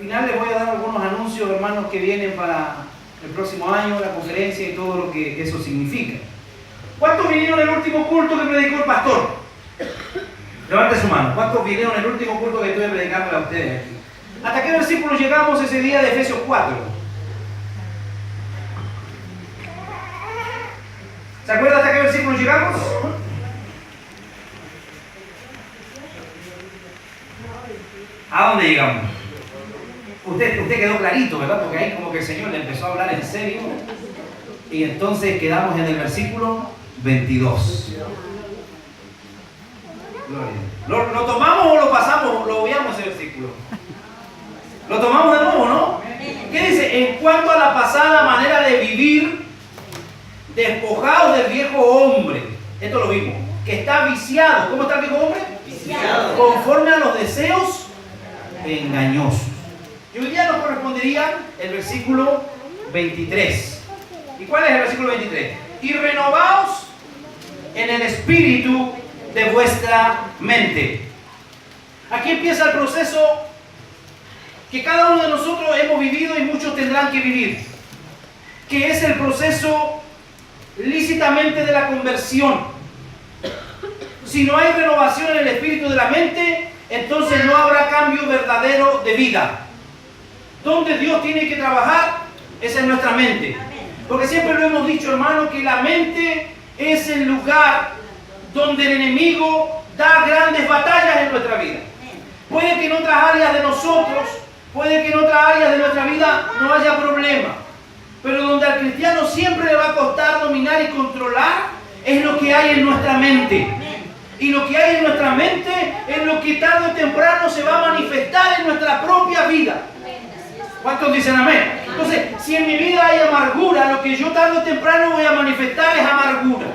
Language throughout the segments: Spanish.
final les voy a dar algunos anuncios, hermanos, que vienen para el próximo año, la conferencia y todo lo que eso significa. ¿Cuántos vinieron en el último culto que predicó el pastor? Levante su mano. ¿Cuántos vinieron en el último culto que estuve predicando a ustedes aquí? ¿Hasta qué versículo llegamos ese día de Efesios 4? ¿Se acuerdan hasta qué versículo llegamos? ¿A dónde llegamos? Usted quedó clarito, ¿verdad? Porque ahí como que el Señor le empezó a hablar en serio. Y entonces quedamos en el versículo 22. Gloria. ¿Lo tomamos o lo pasamos? Lo obviamos ese versículo. Lo tomamos de nuevo, ¿no? ¿Qué dice? En cuanto a la pasada manera de vivir, despojados del viejo hombre. Esto lo vimos. Que está viciado. ¿Cómo está el viejo hombre? Viciado. Conforme a los deseos engañosos. Y hoy día nos correspondería el versículo 23. ¿Y cuál es el versículo 23? Y renovaos en el espíritu de vuestra mente. Aquí empieza el proceso que cada uno de nosotros hemos vivido y muchos tendrán que vivir, que es el proceso lícitamente de la conversión. Si no hay renovación en el espíritu de la mente, entonces no habrá cambio verdadero de vida. Donde Dios tiene que trabajar es en nuestra mente. Porque siempre lo hemos dicho, hermano, que la mente es el lugar donde el enemigo da grandes batallas en nuestra vida. Puede que en otras áreas de nosotros, puede que en otras áreas de nuestra vida no haya problema. Pero donde al cristiano siempre le va a costar dominar y controlar es lo que hay en nuestra mente. Y lo que hay en nuestra mente es lo que tarde o temprano se va a manifestar en nuestra propia vida. ¿Cuántos dicen amén? Entonces, si en mi vida hay amargura, lo que yo tarde o temprano voy a manifestar es amargura.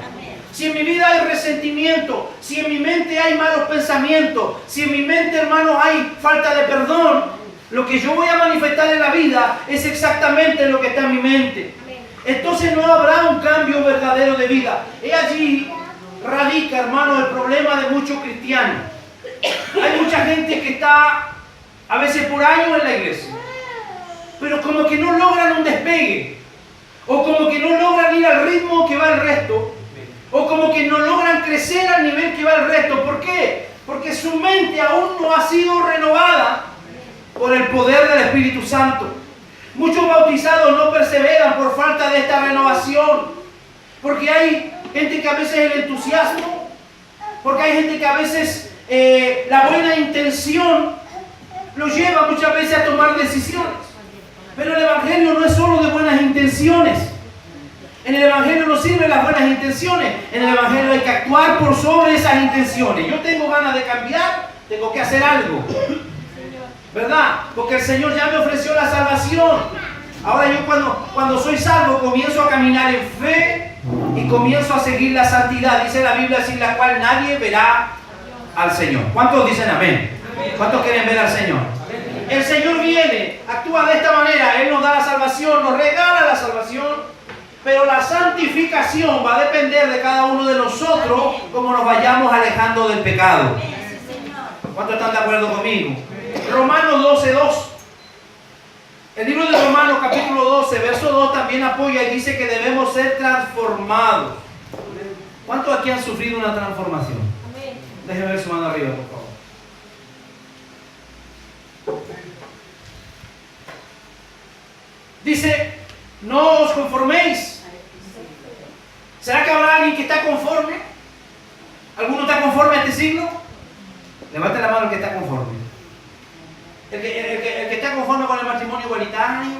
Si en mi vida hay resentimiento, si en mi mente hay malos pensamientos, si en mi mente, hermanos, hay falta de perdón, lo que yo voy a manifestar en la vida es exactamente lo que está en mi mente. Entonces no habrá un cambio verdadero de vida. Y allí radica, hermano, el problema de muchos cristianos. Hay mucha gente que está a veces por años en la iglesia, pero como que no logran un despegue, o como que no logran ir al ritmo que va el resto, o como que no logran crecer al nivel que va el resto. ¿Por qué? Porque su mente aún no ha sido renovada por el poder del Espíritu Santo. Muchos bautizados no perseveran por falta de esta renovación, porque hay gente que a veces el entusiasmo, porque hay gente que a veces la buena intención lo lleva muchas veces a tomar decisiones. Pero el Evangelio no es solo de buenas intenciones. En el Evangelio no sirven las buenas intenciones. En el Evangelio hay que actuar por sobre esas intenciones. Yo tengo ganas de cambiar, tengo que hacer algo, ¿verdad? Porque el Señor ya me ofreció la salvación. Ahora yo cuando soy salvo comienzo a caminar en fe y comienzo a seguir la santidad. Dice la Biblia, sin la cual nadie verá al Señor. ¿Cuántos dicen amén? ¿Cuántos quieren ver al Señor? El Señor viene, actúa de esta manera. Él nos da la salvación, nos regala la salvación. Pero la santificación va a depender de cada uno de nosotros, como nos vayamos alejando del pecado. ¿Cuántos están de acuerdo conmigo? Romanos 12:2. El libro de Romanos capítulo 12, verso 2 también apoya y dice que debemos ser transformados. ¿Cuántos aquí han sufrido una transformación? Déjenme ver su mano arriba, por favor. Dice, no os conforméis. ¿Será que habrá alguien que está conforme? ¿Alguno está conforme a este siglo? Levante la mano el que está conforme. El que está conforme con el matrimonio igualitario,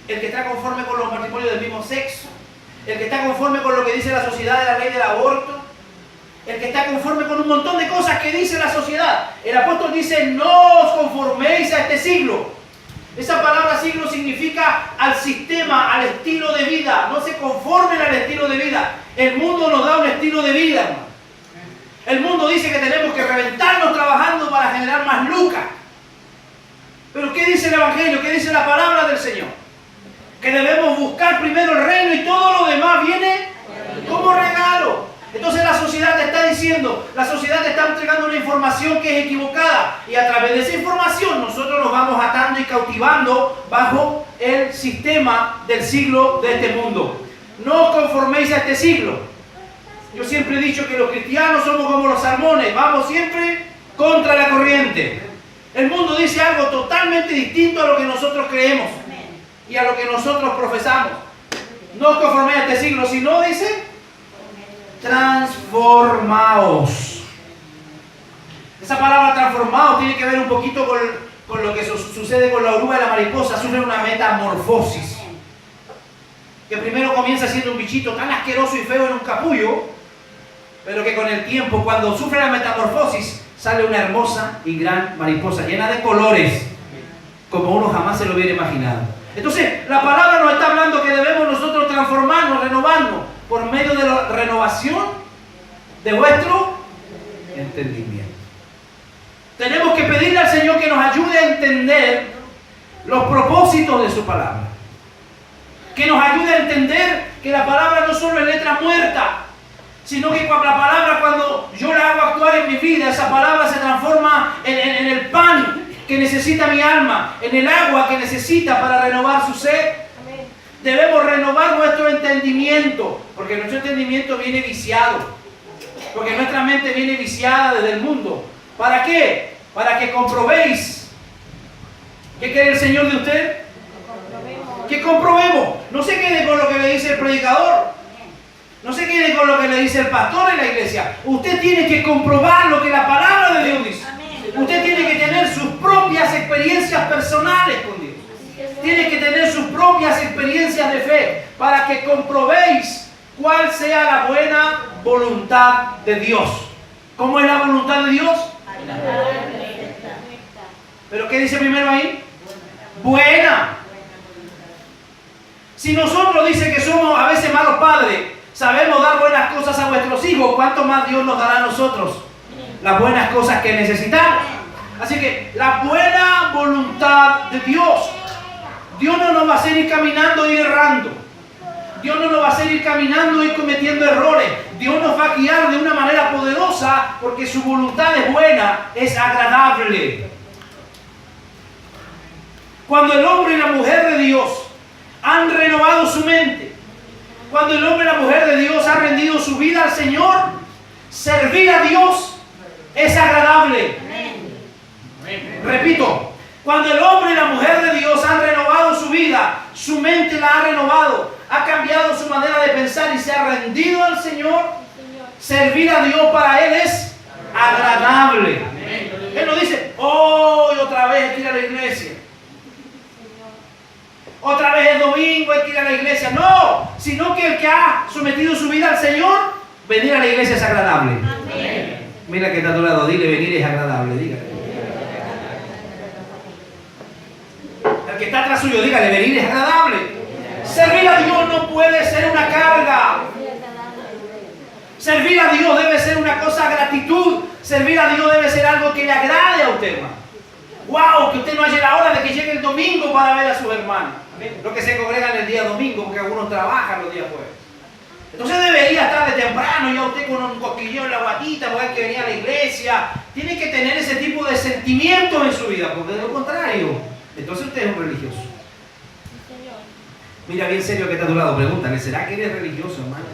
el que está conforme con los matrimonios del mismo sexo, el que está conforme con lo que dice la sociedad de la ley del aborto, el que está conforme con un montón de cosas que dice la sociedad. El apóstol dice, no os conforméis a este siglo. Esa palabra siglo significa al sistema, al estilo de vida. No se conformen al estilo de vida. El mundo nos da un estilo de vida, hermano. El mundo dice que tenemos que reventarnos trabajando para generar más lucas. Pero ¿qué dice el Evangelio? ¿Qué dice la palabra del Señor? Que debemos buscar primero el reino y todo lo demás viene como regalo. Entonces la sociedad te está diciendo, la sociedad te está entregando una información que es equivocada. Y a través de esa información nosotros nos vamos atando y cautivando bajo el sistema del siglo de este mundo. No os conforméis a este siglo. Yo siempre he dicho que los cristianos somos como los salmones, vamos siempre contra la corriente. El mundo dice algo totalmente distinto a lo que nosotros creemos y a lo que nosotros profesamos. No os conforméis a este siglo, sino dice, transformaos. Esa palabra transformaos tiene que ver un poquito con lo que sucede con la oruga y la mariposa. Sufre una metamorfosis. Que primero comienza siendo un bichito tan asqueroso y feo en un capullo, pero que con el tiempo, cuando sufre la metamorfosis, sale una hermosa y gran mariposa llena de colores, como uno jamás se lo hubiera imaginado. Entonces, la palabra nos está hablando que debemos nosotros transformarnos, renovarnos, por medio de la renovación de vuestro entendimiento. Tenemos que pedirle al Señor que nos ayude a entender los propósitos de su palabra. Que nos ayude a entender que la palabra no solo es letra muerta, sino que la palabra, cuando yo la hago actuar en mi vida, esa palabra se transforma en el pan que necesita mi alma, en el agua que necesita para renovar su sed. Debemos renovar nuestro entendimiento, porque nuestro entendimiento viene viciado, porque nuestra mente viene viciada desde el mundo. ¿Para qué? Para que comprobéis. ¿Qué quiere el Señor de usted? Que comprobemos. No se quede con lo que le dice el predicador, no se quede con lo que le dice el pastor en la iglesia. Usted tiene que comprobar lo que la palabra de Dios dice. Usted tiene que tener sus propias experiencias personales con Dios. Tiene que tener sus propias experiencias de fe para que comprobéis cuál sea la buena voluntad de Dios. ¿Cómo es la voluntad de Dios? ¿Pero qué dice primero ahí? Buena. Si nosotros dice que somos a veces malos padres, sabemos dar buenas cosas a nuestros hijos, ¿cuánto más Dios nos dará a nosotros las buenas cosas que necesitamos? Así que la buena voluntad de Dios. Dios no nos va a hacer ir caminando y errando. Dios no nos va a hacer ir caminando y cometiendo errores. Dios nos va a guiar de una manera poderosa porque su voluntad es buena, es agradable. Cuando el hombre y la mujer de Dios han renovado su mente, cuando el hombre y la mujer de Dios han rendido su vida al Señor, servir a Dios es agradable. Repito, cuando el hombre y la mujer de Dios han renovado su vida, su mente la ha renovado, ha cambiado su manera de pensar y se ha rendido al Señor, servir a Dios para Él es agradable. Él no dice, hoy otra vez hay que ir a la iglesia. Otra vez el domingo hay que ir a la iglesia. No, sino que el que ha sometido su vida al Señor, venir a la iglesia es agradable. Amén. Mira que está a tu lado, dile, venir es agradable, dígale. El que está atrás suyo, dígale, venir es agradable. Servir a Dios no puede ser una carga. Servir a Dios debe ser una cosa de gratitud. Servir a Dios debe ser algo que le agrade a usted, hermano. ¡Wow! Que usted no haya la hora de que llegue el domingo para ver a sus hermanos. Los que se congregan el día domingo, porque algunos trabajan los días jueves. Entonces debería estar de temprano, ya usted con un cosquilleo en la guatita, porque hay que venir a la iglesia. Tiene que tener ese tipo de sentimientos en su vida, porque de lo contrario, entonces usted es un religioso. Mira bien serio que está a tu lado, pregúntale, ¿será que eres religioso, hermano?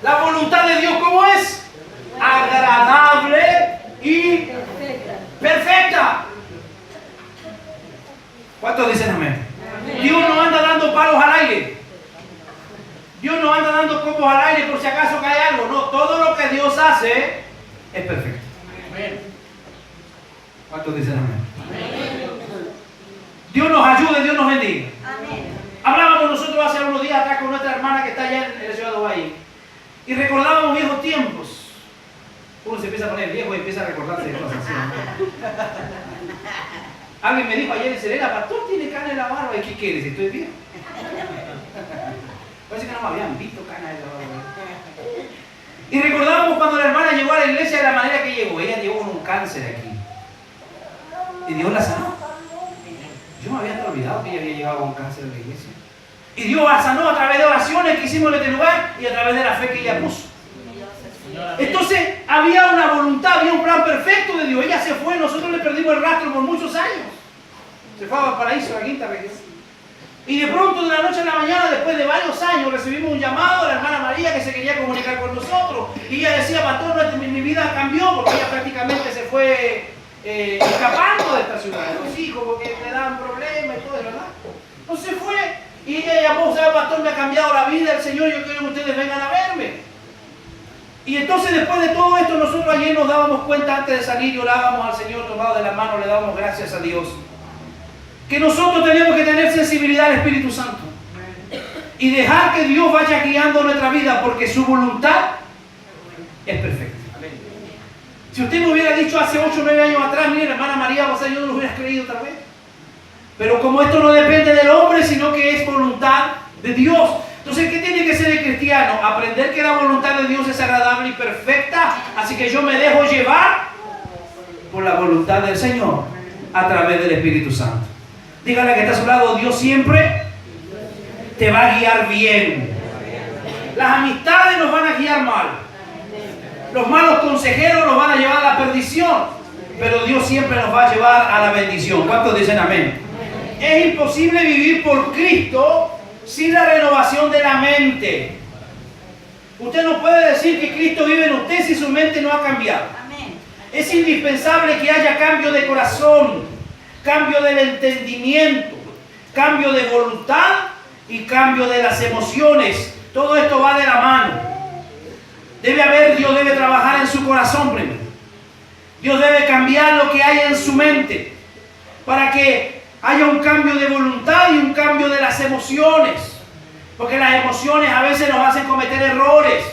La voluntad de Dios, ¿cómo es? Agradable y perfecta. ¿Cuántos dicen amén? Dios no anda dando palos al aire. Dios no anda dando copos al aire por si acaso cae algo. No, todo lo que Dios hace es perfecto. ¿Cuántos dicen amén? Dios nos ayude, Dios nos bendiga. Hablábamos nosotros hace unos días atrás con nuestra hermana que está allá en la ciudad de Valle y recordábamos viejos tiempos. Uno se empieza a poner viejo y empieza a recordarse de cosas así. Alguien me dijo ayer en Serena, pastor, tiene cana en la barba. ¿Y qué quieres? Estoy viejo. Parece que no me habían visto cana en la barba. Y recordábamos cuando la hermana llegó a la iglesia de la manera que llegó. Ella llegó con un cáncer aquí. Y Dios la sanó. Yo me había olvidado que ella había llegado con cáncer a la iglesia. Y Dios sanó a través de oraciones que hicimos en este lugar y a través de la fe que ella puso. Entonces había una voluntad, había un plan perfecto de Dios. Ella se fue, nosotros le perdimos el rastro por muchos años. Se fue a Valparaíso, a la quinta región. Y de pronto, de la noche a la mañana, después de varios años, recibimos un llamado de la hermana María que se quería comunicar con nosotros. Y ella decía, pastor, mi vida cambió porque ella prácticamente se fue escapando de esta ciudad. Los hijos, porque le daban problemas y todo, ¿verdad? Entonces se fue. Y ella llamó, ¿sabe, pastor? Me ha cambiado la vida el Señor, yo quiero que ustedes vengan a verme. Y entonces después de todo esto, nosotros ayer nos dábamos cuenta antes de salir y orábamos al Señor tomado de la mano, le dábamos gracias a Dios. Que nosotros tenemos que tener sensibilidad al Espíritu Santo. Y dejar que Dios vaya guiando nuestra vida porque su voluntad es perfecta. Si usted me hubiera dicho hace 8 o 9 años atrás, mire, hermana María, yo no lo hubiera creído tal vez. Pero como esto no depende del hombre, sino que es voluntad de Dios. Entonces, ¿qué tiene que ser el cristiano? Aprender que la voluntad de Dios es agradable y perfecta. Así que yo me dejo llevar por la voluntad del Señor a través del Espíritu Santo. Dígale que está a su lado, Dios siempre te va a guiar bien. Las amistades nos van a guiar mal. Los malos consejeros nos van a llevar a la perdición. Pero Dios siempre nos va a llevar a la bendición. ¿Cuántos dicen amén? Es imposible vivir por Cristo sin la renovación de la mente. Usted no puede decir que Cristo vive en usted si su mente no ha cambiado. Es indispensable que haya cambio de corazón, cambio del entendimiento, cambio de voluntad y cambio de las emociones. Todo esto va de la mano. Dios debe trabajar en su corazón primero. Dios debe cambiar lo que hay en su mente para que haya un cambio de voluntad y un cambio de las emociones. Porque las emociones a veces nos hacen cometer errores.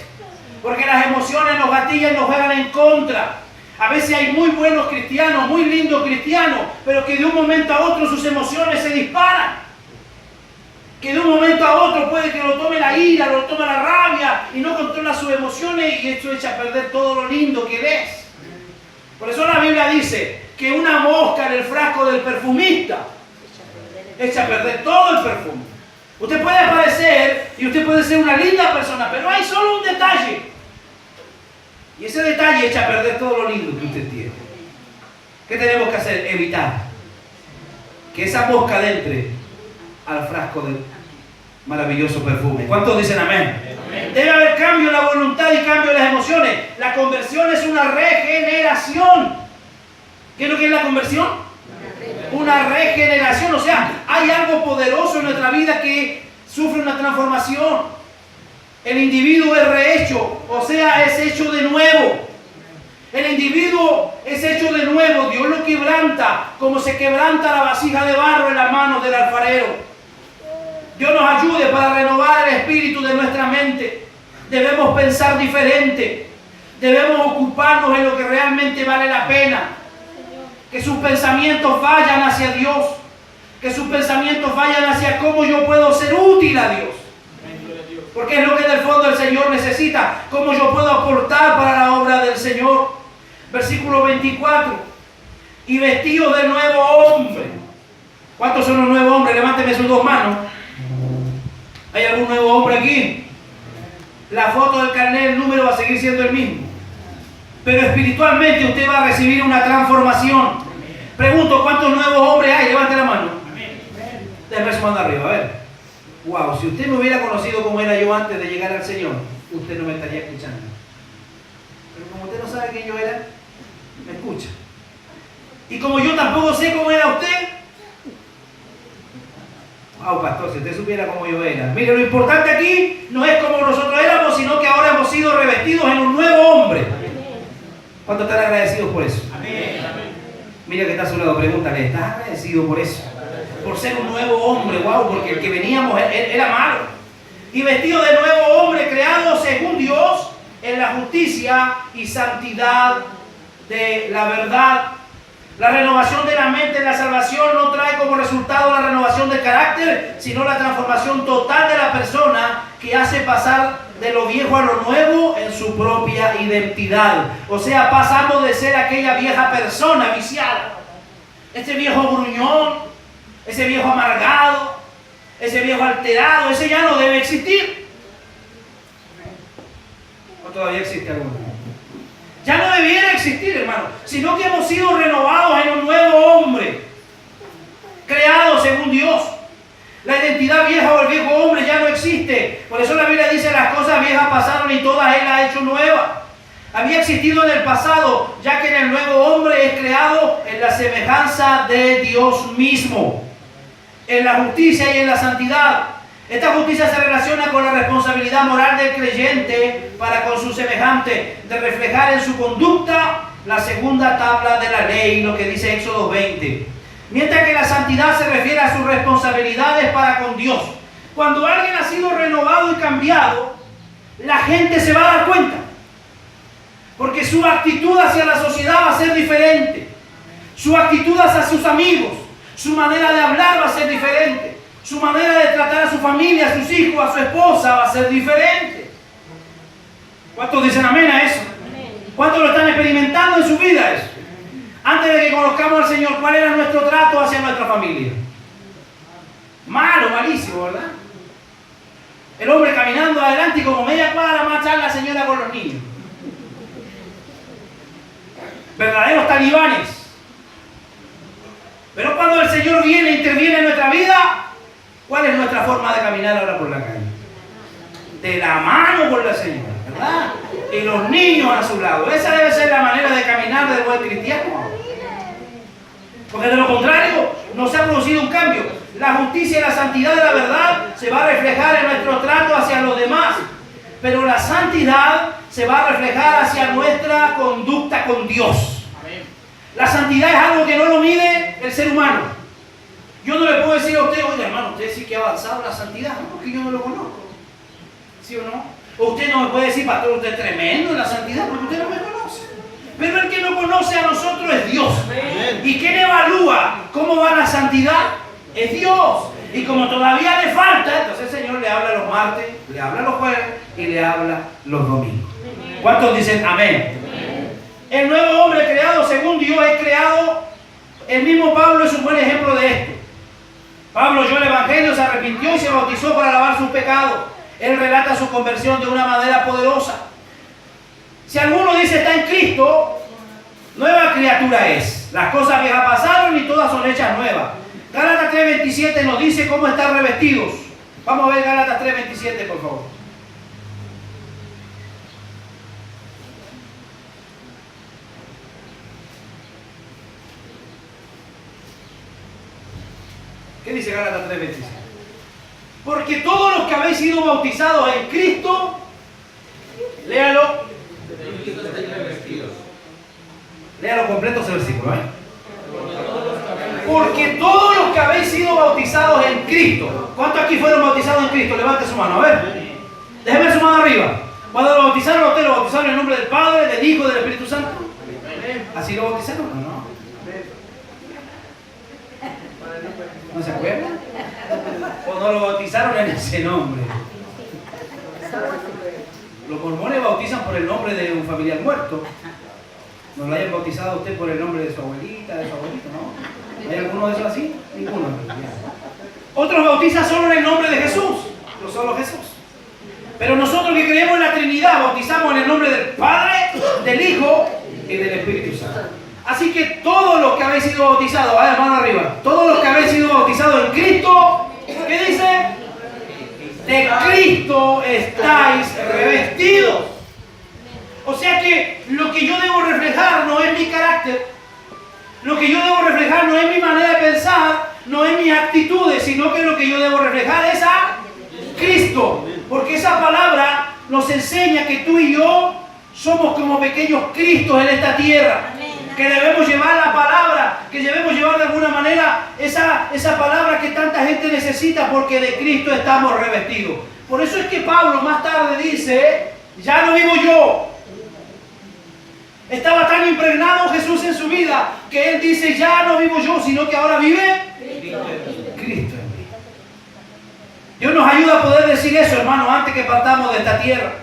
Porque las emociones nos gatillan y nos juegan en contra. A veces hay muy buenos cristianos, muy lindos cristianos, pero que de un momento a otro sus emociones se disparan. Que de un momento a otro puede que lo tome la ira, lo tome la rabia y no controla sus emociones y esto echa a perder todo lo lindo que ves. Por eso la Biblia dice que una mosca en el frasco del perfumista echa a perder todo el perfume. Usted puede aparecer y usted puede ser una linda persona, pero hay solo un detalle. Y ese detalle echa a perder todo lo lindo que usted tiene. ¿Qué tenemos que hacer? Evitar que esa mosca entre al frasco del maravilloso perfume. ¿Cuántos dicen amén? Amén. Debe haber cambio en la voluntad y cambio en las emociones. La conversión es una regeneración. ¿Qué es lo que es la conversión? Una regeneración. O sea, hay algo poderoso en nuestra vida que sufre una transformación. El individuo es rehecho, o sea, es hecho de nuevo. El individuo es hecho de nuevo. Dios lo quebranta como se quebranta la vasija de barro en las manos del alfarero. Dios nos ayude para renovar el espíritu de nuestra mente. Debemos pensar diferente. Debemos ocuparnos en lo que realmente vale la pena. Que sus pensamientos vayan hacia Dios. Que sus pensamientos vayan hacia cómo yo puedo ser útil a Dios. Porque es lo que en el fondo el Señor necesita. Cómo yo puedo aportar para la obra del Señor. Versículo 24. Y vestidos de nuevo hombre. ¿Cuántos son los nuevos hombres? Levánteme sus dos manos. ¿Hay algún nuevo hombre aquí? La foto del carnet, el número va a seguir siendo el mismo. Pero espiritualmente usted va a recibir una transformación. Pregunto, ¿cuántos nuevos hombres hay? Levante la mano. Déjame su mano arriba, a ver. Wow, si usted me hubiera conocido como era yo antes de llegar al Señor, usted no me estaría escuchando. Pero como usted no sabe quién yo era, me escucha. Y como yo tampoco sé cómo era usted, wow, pastor, si usted supiera cómo yo era. Mire, lo importante aquí no es como nosotros éramos, sino que ahora hemos sido revestidos en un nuevo hombre. ¿Cuántos están agradecidos por eso? Amén. Mira que está a su lado, pregúntale, ¿estás agradecido por eso? Por ser un nuevo hombre, wow, porque el que veníamos era malo. Y vestido de nuevo hombre, creado según Dios en la justicia y santidad de la verdad. La renovación de la mente en la salvación no trae como resultado la renovación del carácter, sino la transformación total de la persona que hace pasar de lo viejo a lo nuevo en su propia identidad. O sea, pasamos de ser aquella vieja persona viciada, este viejo gruñón, ese viejo amargado, ese viejo alterado, ese ya no debe existir. ¿O todavía existe alguno? Ya no debiera existir, hermano, sino que hemos sido renovados en un nuevo hombre, creado según Dios. La identidad vieja o el viejo hombre ya no existe. Por eso la Biblia dice: las cosas viejas pasaron y todas Él las ha hecho nuevas. Había existido en el pasado, ya que en el nuevo hombre es creado en la semejanza de Dios mismo, en la justicia y en la santidad. Esta justicia se relaciona con la responsabilidad moral del creyente para con su semejante, de reflejar en su conducta la segunda tabla de la ley, lo que dice Éxodo 20. Mientras que la santidad se refiere a sus responsabilidades para con Dios. Cuando alguien ha sido renovado y cambiado, la gente se va a dar cuenta, porque su actitud hacia la sociedad va a ser diferente, su actitud hacia sus amigos, su manera de hablar va a ser diferente, su manera de tratar a su familia, a sus hijos, a su esposa va a ser diferente. ¿Cuántos dicen amén a eso? ¿Cuántos lo están experimentando en su vida eso? Antes de que conozcamos al Señor, ¿cuál era nuestro trato hacia nuestra familia? Malo, malísimo, ¿verdad? El hombre caminando adelante y como media cuadra más charla la señora con los niños. Verdaderos talibanes. Pero cuando el Señor viene e interviene en nuestra vida, ¿cuál es nuestra forma de caminar ahora por la calle? De la mano por la señora, ¿verdad? Y los niños a su lado. Esa debe ser la manera de caminar del buen cristiano. Porque de lo contrario, no se ha producido un cambio. La justicia y la santidad de la verdad se va a reflejar en nuestro trato hacia los demás. Pero la santidad se va a reflejar hacia nuestra conducta con Dios. La santidad es algo que no lo mide el ser humano. Yo no le puedo decir a usted: oye, hermano, usted sí que ha avanzado en la santidad, ¿no? Porque yo no lo conozco. ¿Sí o no? O usted no me puede decir: pastor, usted es tremendo en la santidad, porque usted no me conoce. Pero el que no conoce a nosotros es Dios. ¿Y quién evalúa cómo va la santidad? Es Dios. Y como todavía le falta, entonces el Señor le habla los martes, le habla los jueves y le habla los domingos. ¿Cuántos dicen amén? El nuevo hombre creado según Dios es creado. El mismo Pablo es un buen ejemplo de esto. Pablo oyó el Evangelio, se arrepintió y se bautizó para lavar sus pecados. Él relata su conversión de una manera poderosa. Si alguno dice está en Cristo, nueva criatura es. Las cosas viejas pasaron y todas son hechas nuevas. Gálatas 3:27 nos dice cómo estar revestidos. Vamos a ver Gálatas 3:27, por favor. ¿Qué dice Gálatas 3:27? Porque todos los que habéis sido bautizados en Cristo, léalo. Léalo completo ese versículo, ¿eh? Porque todos los que habéis sido bautizados en Cristo. ¿Cuántos aquí fueron bautizados en Cristo? Levante su mano, a ver. Déjeme ver su mano arriba. Cuando lo bautizaron a usted, lo bautizaron en el nombre del Padre, del Hijo y del Espíritu Santo. ¿Así lo bautizaron o no? ¿No se acuerdan? ¿O no lo bautizaron en ese nombre? Los mormones bautizan por el nombre de un familiar muerto. No lo hayan bautizado a usted por el nombre de su abuelita, de su abuelito, ¿no? ¿Hay alguno de esos así? Ninguno. Otros bautizan solo en el nombre de Jesús, no solo Jesús. Pero nosotros que creemos en la Trinidad, bautizamos en el nombre del Padre, del Hijo y del Espíritu Santo. Así que todos los que habéis sido bautizados, vaya mano arriba, todos los que habéis sido bautizados en Cristo, ¿qué dice? De Cristo estáis revestidos. O sea que lo que yo debo reflejar no es mi carácter, lo que yo debo reflejar no es mi manera de pensar, no es mis actitudes, sino que lo que yo debo reflejar es a Cristo. Porque esa palabra nos enseña que tú y yo somos como pequeños Cristos en esta tierra. Que debemos llevar la palabra, que debemos llevar de alguna manera esa palabra que tanta gente necesita, porque de Cristo estamos revestidos. Por eso es que Pablo más tarde dice, ya no vivo yo. Estaba tan impregnado Jesús en su vida que él dice, ya no vivo yo, sino que ahora vive Cristo en mí. Dios nos ayuda a poder decir eso, hermano, antes que partamos de esta tierra.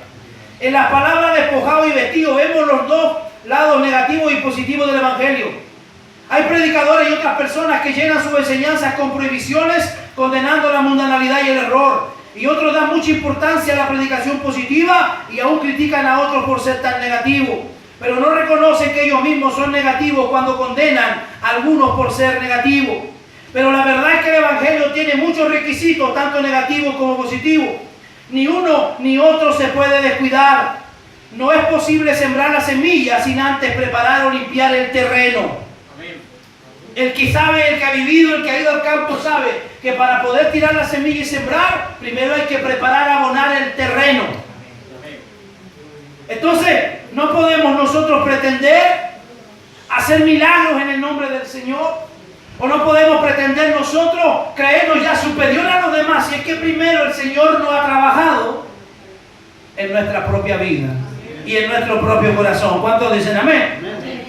En las palabras despojado y vestido vemos los dos lados negativos y positivos del Evangelio. Hay predicadores y otras personas que llenan sus enseñanzas con prohibiciones condenando la mundanalidad y el error. Y otros dan mucha importancia a la predicación positiva y aún critican a otros por ser tan negativos. Pero no reconocen que ellos mismos son negativos cuando condenan a algunos por ser negativos. Pero la verdad es que el Evangelio tiene muchos requisitos, tanto negativos como positivos. Ni uno ni otro se puede descuidar. No es posible sembrar la semilla sin antes preparar o limpiar el terreno. El que sabe, el que ha vivido, el que ha ido al campo sabe que para poder tirar la semilla y sembrar, primero hay que preparar, abonar el terreno. Entonces, no podemos nosotros pretender hacer milagros en el nombre del Señor, o no podemos pretender nosotros creernos ya superior a los demás, si es que primero el Señor no ha trabajado en nuestra propia vida y en nuestro propio corazón. ¿Cuántos dicen amén?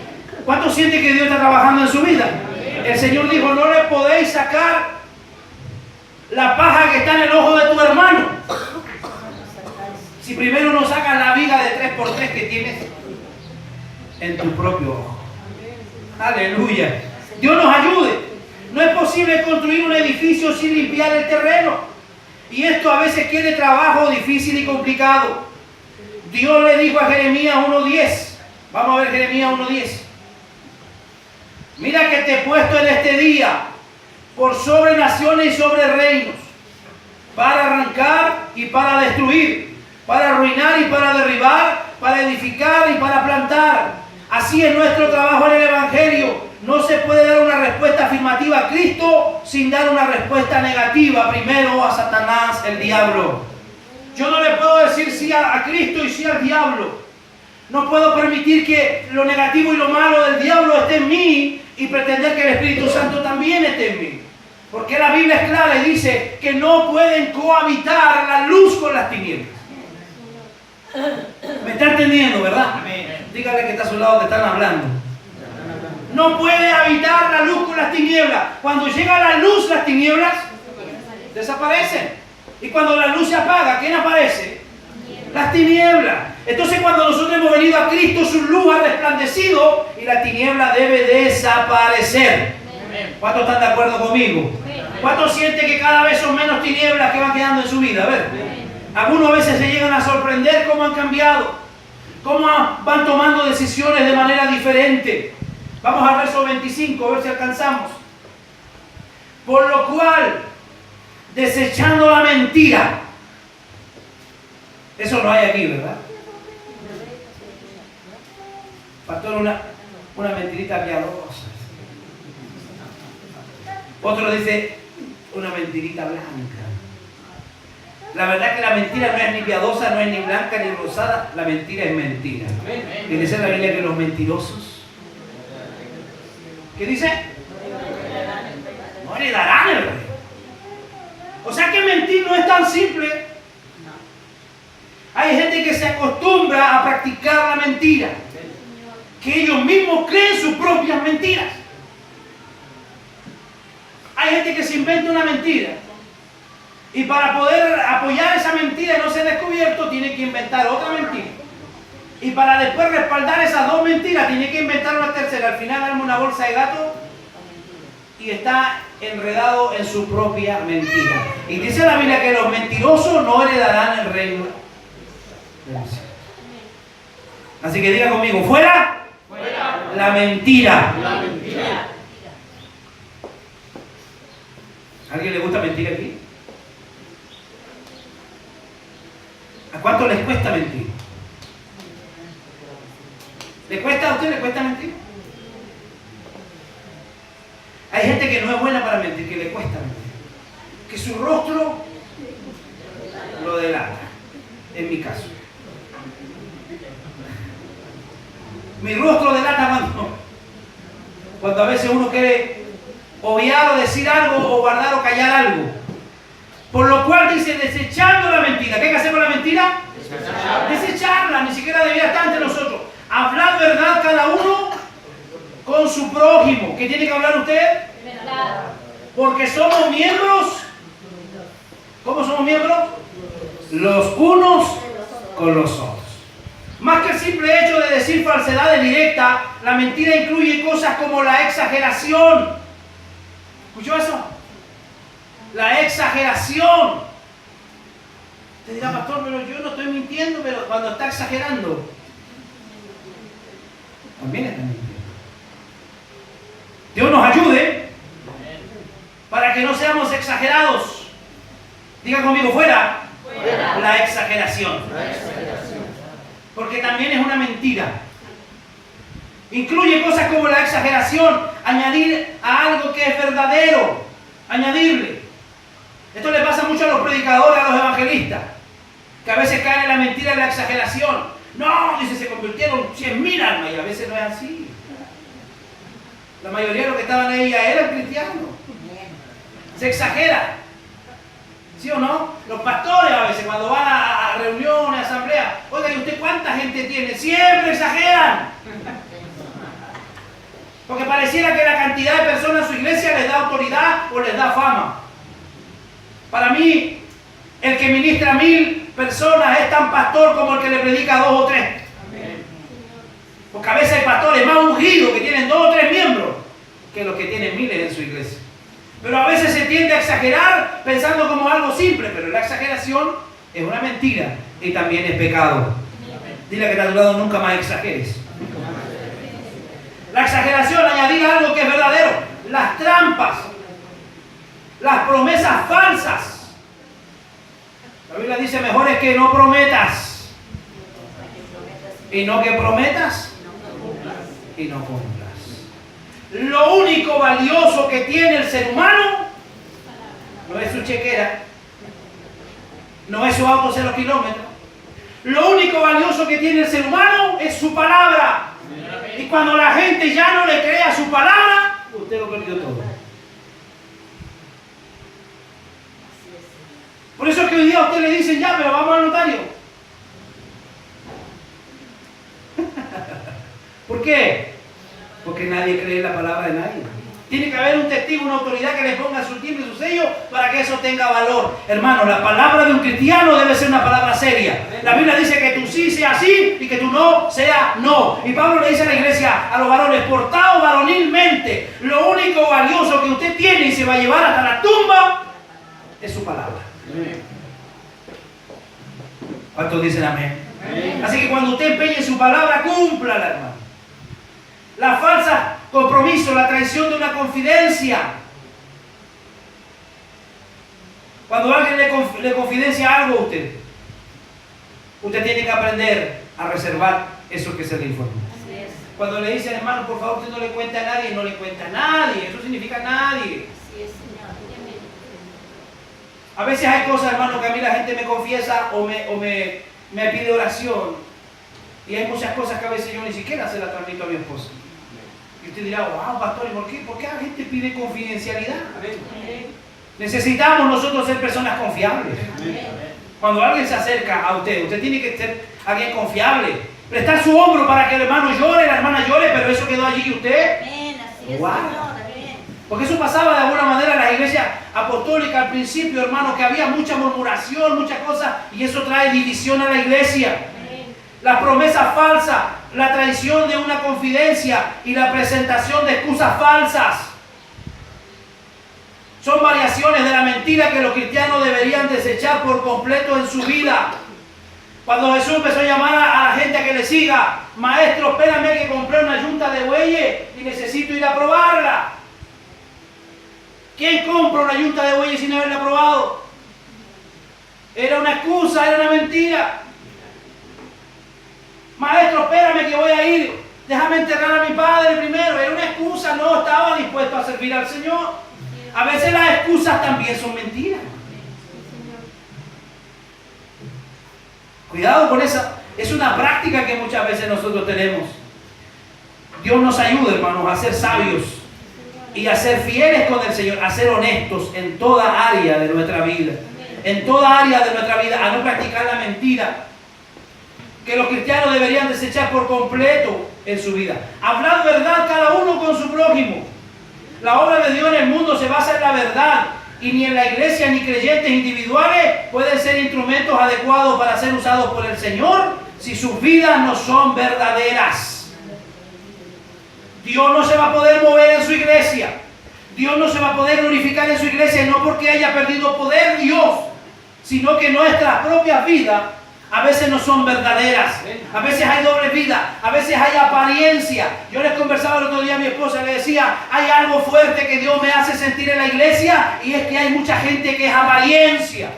¿Cuántos sienten que Dios está trabajando en su vida? El Señor dijo, no le podéis sacar la paja que está en el ojo de tu hermano si primero no sacas la viga de 3x3 que tienes en tu propio ojo. Aleluya. Dios nos ayude. No es posible construir un edificio sin limpiar el terreno. Y esto a veces quiere trabajo difícil y complicado. Dios le dijo a Jeremías 1:10. Vamos a ver Jeremías 1:10. Mira que te he puesto en este día por sobre naciones y sobre reinos, para arrancar y para destruir, para arruinar y para derribar, para edificar y para plantar. Así es nuestro trabajo en el Evangelio. No se puede dar una respuesta afirmativa a Cristo sin dar una respuesta negativa primero a Satanás, el diablo. Yo no le puedo decir sí a Cristo y sí al diablo. No puedo permitir que lo negativo y lo malo del diablo esté en mí y pretender que el Espíritu Santo también esté en mí. Porque la Biblia es clara y dice que no pueden cohabitar la luz con las tinieblas. ¿Me está entendiendo, verdad? Dígale que está a su lado, que están hablando. No puede habitar la luz con las tinieblas. Cuando llega la luz, las tinieblas desaparecen. Y cuando la luz se apaga, ¿quién aparece? Las tinieblas. Entonces cuando nosotros hemos venido a Cristo, su luz ha resplandecido y la tiniebla debe desaparecer. ¿Cuántos están de acuerdo conmigo? ¿Cuántos sienten que cada vez son menos tinieblas que van quedando en su vida? A ver, algunos veces se llegan a sorprender cómo han cambiado, cómo van tomando decisiones de manera diferente. Vamos al verso 25, a ver si alcanzamos. Por lo cual, desechando la mentira. Eso no hay aquí, ¿verdad? Pastor, una mentirita piadosa. Otro dice, una mentirita blanca. La verdad que la mentira no es ni piadosa, no es ni blanca, ni rosada. La mentira es mentira. Y dice la Biblia que los mentirosos, ¿qué dice? No heredarán el reino. O sea que mentir no es tan simple. Hay gente que se acostumbra a practicar la mentira, que ellos mismos creen sus propias mentiras. Hay gente que se inventa una mentira y para poder apoyar esa mentira y no ser descubierto tiene que inventar otra mentira. Y para después respaldar esas dos mentiras tiene que inventar una tercera. Al final arma una bolsa de gato y está enredado en su propia mentira. Y dice la Biblia que los mentirosos no heredarán el reino. Así que diga conmigo, fuera, fuera la mentira. La mentira. ¿A alguien le gusta mentir aquí? ¿A cuánto les cuesta mentir? ¿Le cuesta a usted? ¿Le cuesta mentir? Hay gente que no es buena para mentir, que le cuesta mentir, que su rostro lo delata. En mi caso, mi rostro delata cuando a veces uno quiere obviar o decir algo o guardar o callar algo. Por lo cual dice, desechando la mentira. ¿Qué hay que hacer con la mentira? Desecharla. Ni siquiera debería estar entre nosotros. Hablar verdad cada uno con su prójimo. ¿Qué tiene que hablar usted? Verdad. Porque somos miembros. ¿Cómo somos miembros? Los unos con los otros. Más que el simple hecho de decir falsedades directas, la mentira incluye cosas como la exageración. ¿Escuchó eso? La exageración. Te dirá, pastor, pero yo no estoy mintiendo, pero cuando está exagerando, también está mintiendo. Dios nos ayude para que no seamos exagerados. Diga conmigo, fuera. La exageración. Porque también es una mentira. Incluye cosas como la exageración, añadir a algo que es verdadero, añadirle. Esto le pasa mucho a los predicadores, a los evangelistas, que a veces caen en la mentira y la exageración. No, dice, se convirtieron 100.000 almas, y a veces no es así. La mayoría de los que estaban ahí ya eran cristianos. Se exagera. ¿Sí o no? Los pastores a veces cuando van a reuniones, asambleas, oiga, ¿y usted cuánta gente tiene? Siempre exageran. Porque pareciera que la cantidad de personas en su iglesia les da autoridad o les da fama. Para mí, el que ministra 1.000 personas es tan pastor como el que le predica 2 o 3. Porque a veces hay pastores más ungidos que tienen 2 o 3 miembros que los que tienen miles en su iglesia. Pero a veces se tiende a exagerar pensando como algo simple, pero la exageración es una mentira y también es pecado. Dile que está a tu lado, nunca más exageres. La exageración, añadir algo que es verdadero. Las trampas, las promesas falsas. La Biblia dice, mejor es que no prometas y no que prometas y no cumplas. Lo único valioso que tiene el ser humano no es su chequera, no es su auto 0 kilómetros. Lo único valioso que tiene el ser humano es su palabra. Y cuando la gente ya no le cree a su palabra, usted lo perdió todo. Por eso es que hoy día a usted le dicen, ya, pero vamos al notario. ¿Por qué? Porque nadie cree en la palabra de nadie. Tiene que haber un testigo, una autoridad que le ponga su timbre y su sello para que eso tenga valor. Hermano, la palabra de un cristiano debe ser una palabra seria. La Biblia dice que tu sí sea sí y que tu no sea no. Y Pablo le dice a la iglesia, a los varones, portaos varonilmente. Lo único valioso que usted tiene y se va a llevar hasta la tumba es su palabra. ¿Cuántos dicen amén? Así que cuando usted empeñe su palabra, cúmplala, hermano. La falsa compromiso, la traición de una confidencia. Cuando alguien le confidencia algo a usted, usted tiene que aprender a reservar eso que se le informa. Cuando le dicen, hermano, por favor, usted no le cuente a nadie, no le cuenta a nadie. Eso significa nadie. A veces hay cosas, hermano, que a mí la gente me confiesa o me pide oración. Y hay muchas cosas que a veces yo ni siquiera se las transmito a mi esposa. Y usted dirá, wow, pastor, ¿y por qué? ¿Por qué la gente pide confidencialidad? Necesitamos nosotros ser personas confiables. Cuando alguien se acerca a usted, usted tiene que ser alguien confiable. Prestar su hombro para que el hermano llore, la hermana llore, pero eso quedó allí y usted. Wow. Porque eso pasaba de alguna manera en las iglesias apostólicas al principio, hermano, que había mucha murmuración, muchas cosas, y eso trae división a la iglesia. Las promesas falsas, la traición de una confidencia y la presentación de excusas falsas son variaciones de la mentira que los cristianos deberían desechar por completo en su vida. Cuando Jesús empezó a llamar a la gente a que le siga, maestro, espérame que compré una yunta de bueyes y necesito ir a probarla. ¿Quién compra una yunta de bueyes sin haberla probado? Era una excusa, era una mentira. Maestro, espérame que voy a ir, déjame enterrar a mi padre primero. Era una excusa, no estaba dispuesto a servir al Señor. A veces las excusas también son mentiras. Cuidado con esa, es una práctica que muchas veces nosotros tenemos. Dios nos ayude, hermanos, a ser sabios y a ser fieles con el Señor, a ser honestos en toda área de nuestra vida. En toda área de nuestra vida, a no practicar la mentira que los cristianos deberían desechar por completo en su vida. Hablar verdad cada uno con su prójimo. La obra de Dios en el mundo se basa en la verdad y ni en la iglesia ni creyentes individuales pueden ser instrumentos adecuados para ser usados por el Señor si sus vidas no son verdaderas. Dios no se va a poder mover en su iglesia. Dios no se va a poder glorificar en su iglesia, no porque haya perdido poder Dios, sino que nuestras propias vidas a veces no son verdaderas, a veces hay doble vida, a veces hay apariencia. Yo les conversaba el otro día a mi esposa, le decía, hay algo fuerte que Dios me hace sentir en la iglesia, y es que hay mucha gente que es apariencia.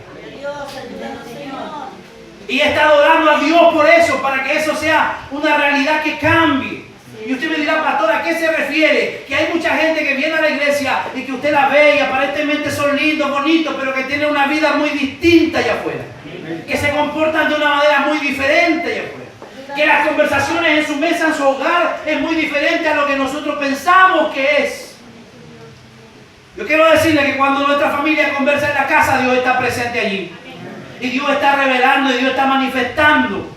Y está adorando a Dios por eso, para que eso sea una realidad que cambie. Y usted me dirá, pastor, ¿a qué se refiere? Que hay mucha gente que viene a la iglesia y que usted la ve y aparentemente son lindos, bonitos, pero que tienen una vida muy distinta allá afuera. Que se comportan de una manera muy diferente allá afuera. Que las conversaciones en su mesa, en su hogar, es muy diferente a lo que nosotros pensamos que es. Yo quiero decirle que cuando nuestra familia conversa en la casa, Dios está presente allí. Y Dios está revelando y Dios está manifestando.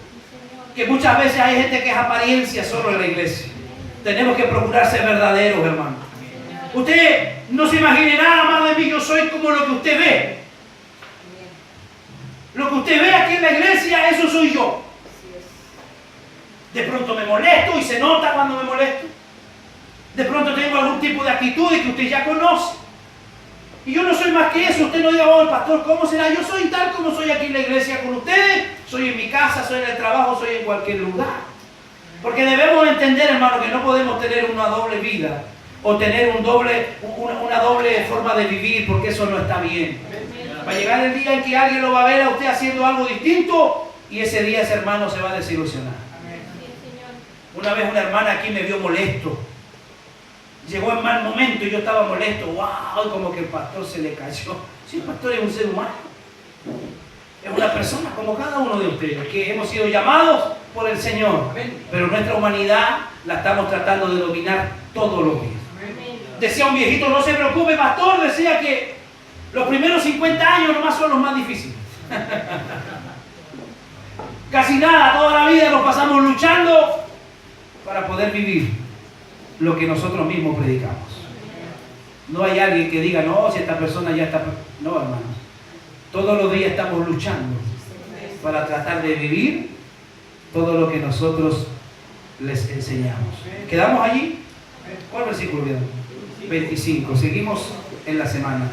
Que muchas veces hay gente que es apariencia solo en la iglesia. Tenemos que procurar ser verdaderos, hermano. Usted no se imagine nada más de mí, yo soy como lo que usted ve. Lo que usted ve aquí en la iglesia, eso soy yo. De pronto me molesto y se nota cuando me molesto. De pronto tengo algún tipo de actitudes que usted ya conoce. Y yo no soy más que eso. Usted no diga, oh, pastor, ¿cómo será? Yo soy tal como soy aquí en la iglesia con ustedes. Soy en mi casa, soy en el trabajo, soy en cualquier lugar. Porque debemos entender, hermano, que no podemos tener una doble vida o tener una doble forma de vivir, porque eso no está bien. Va a llegar el día en que alguien lo va a ver a usted haciendo algo distinto y ese día ese hermano se va a desilusionar. Una vez una hermana aquí me vio molesto. Llegó en mal momento y yo estaba molesto. ¡Wow! Como que el pastor se le cayó. Sí, el pastor es un ser humano. Es una persona como cada uno de ustedes, que hemos sido llamados por el Señor. Pero nuestra humanidad la estamos tratando de dominar todos los días. Decía un viejito, no se preocupe, pastor, decía que los primeros 50 años nomás son los más difíciles. Casi nada, toda la vida nos pasamos luchando para poder vivir lo que nosotros mismos predicamos. No hay alguien que diga, no, si esta persona ya está... No, hermanos. Todos los días estamos luchando para tratar de vivir todo lo que nosotros les enseñamos. ¿Quedamos allí? ¿Cuál versículo quedamos? 25. Seguimos en la semana.